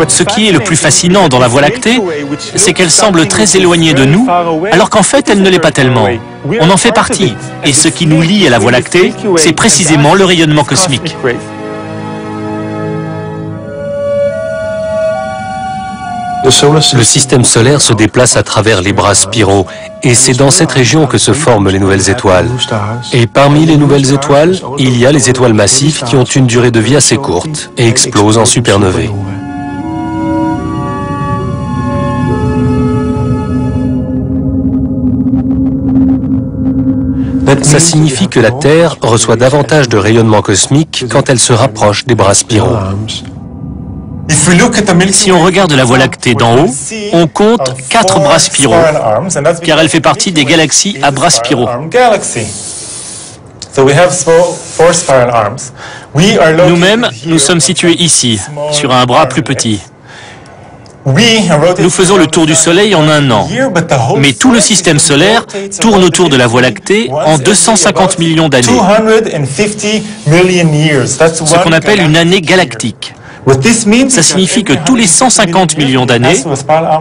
Ce qui est le plus fascinant dans la Voie lactée, c'est qu'elle semble très éloignée de nous, alors qu'en fait elle ne l'est pas tellement. On en fait partie, et ce qui nous lie à la Voie lactée, c'est précisément le rayonnement cosmique. Le système solaire se déplace à travers les bras spiraux, et c'est dans cette région que se forment les nouvelles étoiles. Et parmi les nouvelles étoiles, il y a les étoiles massives qui ont une durée de vie assez courte et explosent en supernovae. Ça signifie que la Terre reçoit davantage de rayonnement cosmique quand elle se rapproche des bras spiraux. Si on regarde la Voie lactée d'en haut, on compte 4 bras spiraux, car elle fait partie des galaxies à bras spiraux. Nous-mêmes, nous sommes situés ici, sur un bras plus petit. Nous faisons le tour du Soleil en un an, mais tout le système solaire tourne autour de la Voie lactée en 250 millions d'années, ce qu'on appelle une année galactique. Ça signifie que tous les 150 millions d'années,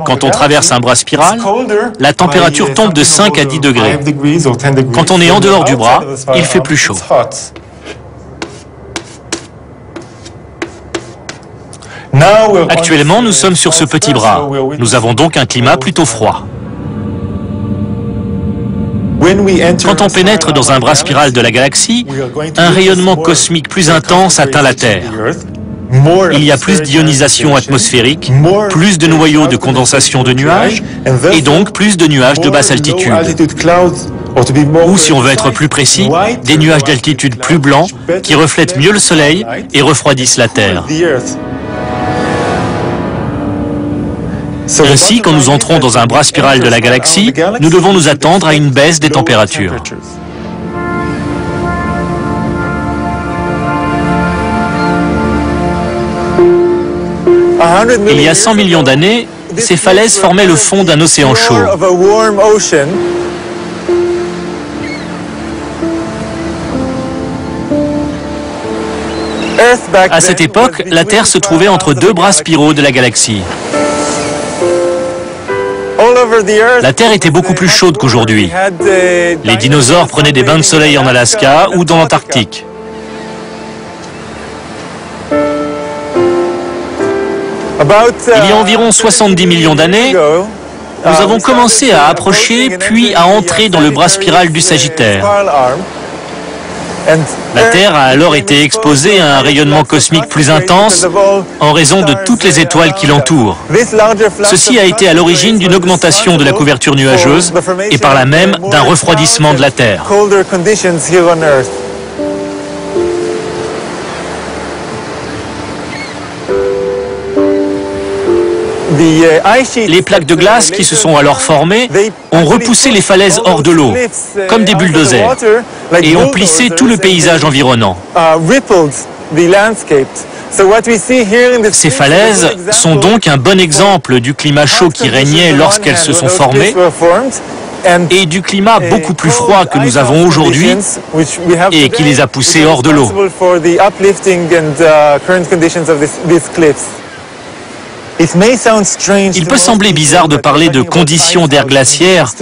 quand on traverse un bras spiral, la température tombe de 5 à 10 degrés. Quand on est en dehors du bras, il fait plus chaud. Actuellement, nous sommes sur ce petit bras. Nous avons donc un climat plutôt froid. Quand on pénètre dans un bras spiral de la galaxie, un rayonnement cosmique plus intense atteint la Terre. Il y a plus d'ionisation atmosphérique, plus de noyaux de condensation de nuages, et donc plus de nuages de basse altitude. Ou, si on veut être plus précis, des nuages d'altitude plus blancs qui reflètent mieux le Soleil et refroidissent la Terre. Ainsi, quand nous entrons dans un bras spiral de la galaxie, nous devons nous attendre à une baisse des températures. Il y a 100 millions d'années, ces falaises formaient le fond d'un océan chaud. À cette époque, la Terre se trouvait entre 2 bras spiraux de la galaxie. La Terre était beaucoup plus chaude qu'aujourd'hui. Les dinosaures prenaient des bains de soleil en Alaska ou dans l'Antarctique. Il y a environ 70 millions d'années, nous avons commencé à approcher puis à entrer dans le bras spiral du Sagittaire. La Terre a alors été exposée à un rayonnement cosmique plus intense en raison de toutes les étoiles qui l'entourent. Ceci a été à l'origine d'une augmentation de la couverture nuageuse et par là même d'un refroidissement de la Terre. Les plaques de glace qui se sont alors formées ont repoussé les falaises hors de l'eau, comme des bulldozers, et ont plissé tout le paysage environnant. Ces falaises sont donc un bon exemple du climat chaud qui régnait lorsqu'elles se sont formées et du climat beaucoup plus froid que nous avons aujourd'hui et qui les a poussées hors de l'eau. Il peut sembler bizarre de parler de conditions d'air glaciaire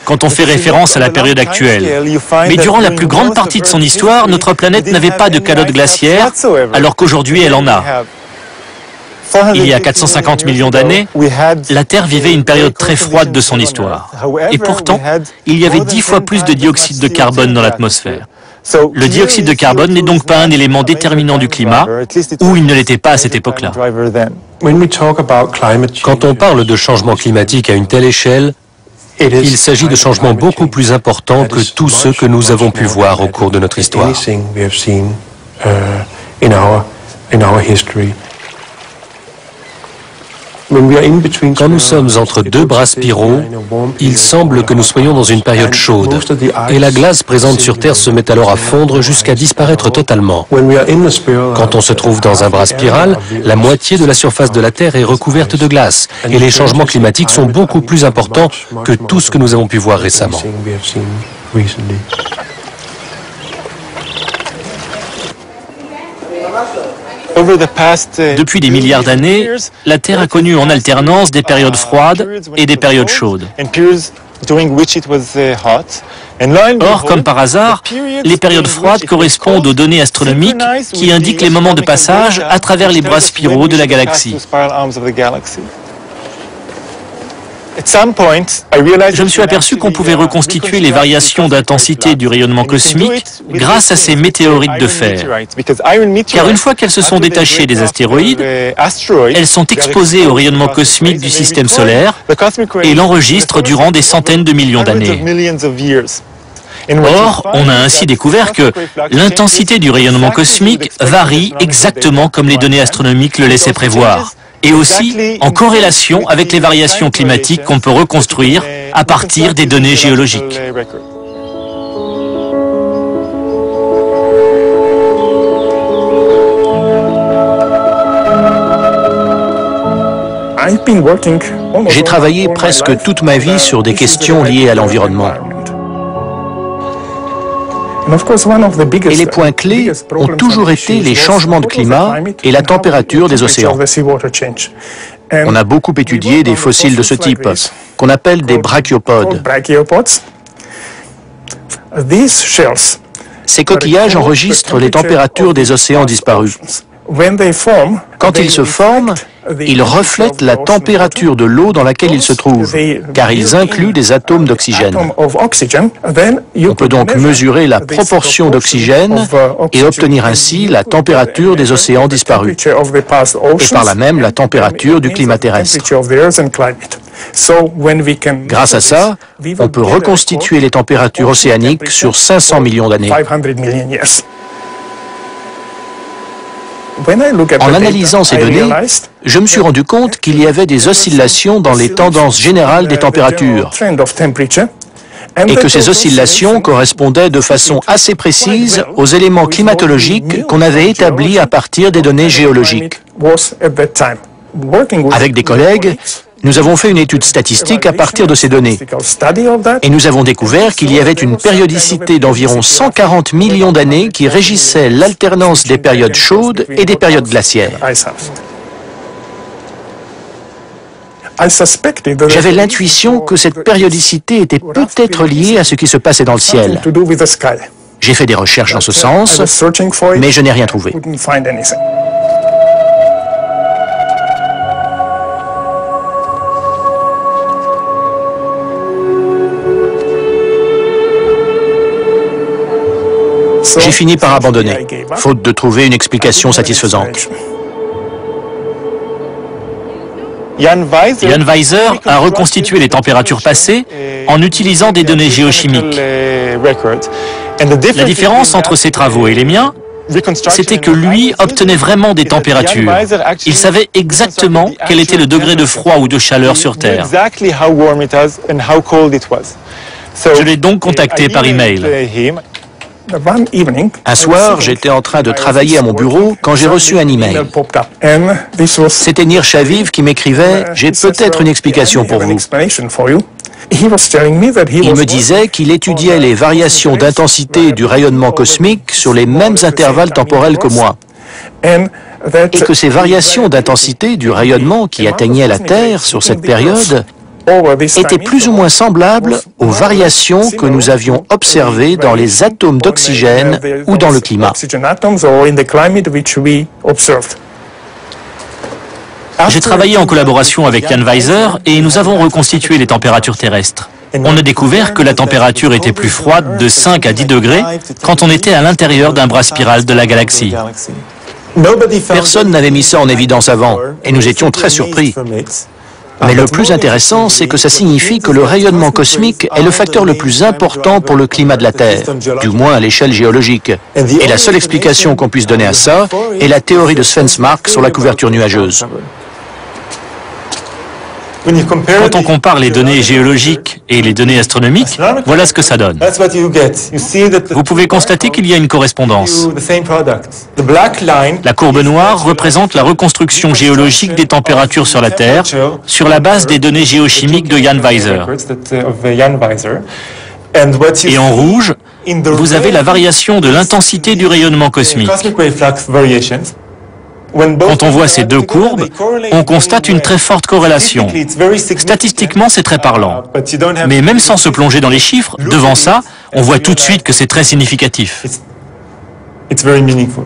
quand on fait référence à la période actuelle. Mais durant la plus grande partie de son histoire, notre planète n'avait pas de calotte glaciaire, alors qu'aujourd'hui elle en a. Il y a 450 millions d'années, la Terre vivait une période très froide de son histoire. Et pourtant, il y avait 10 fois plus de dioxyde de carbone dans l'atmosphère. Le dioxyde de carbone n'est donc pas un élément déterminant du climat, ou il ne l'était pas à cette époque-là. Quand on parle de changement climatique à une telle échelle, il s'agit de changements beaucoup plus importants que tous ceux que nous avons pu voir au cours de notre histoire. Quand nous sommes entre 2 bras spiraux, il semble que nous soyons dans une période chaude, et la glace présente sur Terre se met alors à fondre jusqu'à disparaître totalement. Quand on se trouve dans un bras spiral, la moitié de la surface de la Terre est recouverte de glace, et les changements climatiques sont beaucoup plus importants que tout ce que nous avons pu voir récemment. Depuis des milliards d'années, la Terre a connu en alternance des périodes froides et des périodes chaudes. Or, comme par hasard, les périodes froides correspondent aux données astronomiques qui indiquent les moments de passage à travers les bras spiraux de la galaxie. Je me suis aperçu qu'on pouvait reconstituer les variations d'intensité du rayonnement cosmique grâce à ces météorites de fer. Car une fois qu'elles se sont détachées des astéroïdes, elles sont exposées au rayonnement cosmique du système solaire et l'enregistrent durant des centaines de millions d'années. Or, on a ainsi découvert que l'intensité du rayonnement cosmique varie exactement comme les données astronomiques le laissaient prévoir, et aussi en corrélation avec les variations climatiques qu'on peut reconstruire à partir des données géologiques. J'ai travaillé presque toute ma vie sur des questions liées à l'environnement. Et les points clés ont toujours été les changements de climat et la température des océans. On a beaucoup étudié des fossiles de ce type, qu'on appelle des brachiopodes. Ces coquillages enregistrent les températures des océans disparus. Quand ils se forment, ils reflètent la température de l'eau dans laquelle ils se trouvent, car ils incluent des atomes d'oxygène. On peut donc mesurer la proportion d'oxygène et obtenir ainsi la température des océans disparus, et par là même la température du climat terrestre. Grâce à ça, on peut reconstituer les températures océaniques sur 500 millions d'années. En analysant ces données, je me suis rendu compte qu'il y avait des oscillations dans les tendances générales des températures et que ces oscillations correspondaient de façon assez précise aux éléments climatologiques qu'on avait établis à partir des données géologiques. Avec des collègues, nous avons fait une étude statistique à partir de ces données et nous avons découvert qu'il y avait une périodicité d'environ 140 millions d'années qui régissait l'alternance des périodes chaudes et des périodes glaciaires. J'avais l'intuition que cette périodicité était peut-être liée à ce qui se passait dans le ciel. J'ai fait des recherches dans ce sens, mais je n'ai rien trouvé. J'ai fini par abandonner, faute de trouver une explication satisfaisante. Jan Weiser a reconstitué les températures passées en utilisant des données géochimiques. La différence entre ses travaux et les miens, c'était que lui obtenait vraiment des températures. Il savait exactement quel était le degré de froid ou de chaleur sur Terre. Je l'ai donc contacté par email. Un soir, j'étais en train de travailler à mon bureau quand j'ai reçu un email. C'était Nir Shaviv qui m'écrivait « J'ai peut-être une explication pour vous ». Il me disait qu'il étudiait les variations d'intensité du rayonnement cosmique sur les mêmes intervalles temporels que moi, et que ces variations d'intensité du rayonnement qui atteignaient la Terre sur cette période étaient plus ou moins semblables aux variations que nous avions observées dans les atomes d'oxygène ou dans le climat. J'ai travaillé en collaboration avec Jan Weiser et nous avons reconstitué les températures terrestres. On a découvert que la température était plus froide de 5 à 10 degrés quand on était à l'intérieur d'un bras spiral de la galaxie. Personne n'avait mis ça en évidence avant et nous étions très surpris. Mais le plus intéressant, c'est que ça signifie que le rayonnement cosmique est le facteur le plus important pour le climat de la Terre, du moins à l'échelle géologique. Et la seule explication qu'on puisse donner à ça est la théorie de Svensmark sur la couverture nuageuse. Quand on compare les données géologiques et les données astronomiques, voilà ce que ça donne. Vous pouvez constater qu'il y a une correspondance. La courbe noire représente la reconstruction géologique des températures sur la Terre sur la base des données géochimiques de Jan Weiser. Et en rouge, vous avez la variation de l'intensité du rayonnement cosmique. Quand on voit ces deux courbes, on constate une très forte corrélation. Statistiquement, c'est très parlant. Mais même sans se plonger dans les chiffres, devant ça, on voit tout de suite que c'est très significatif. It's very meaningful.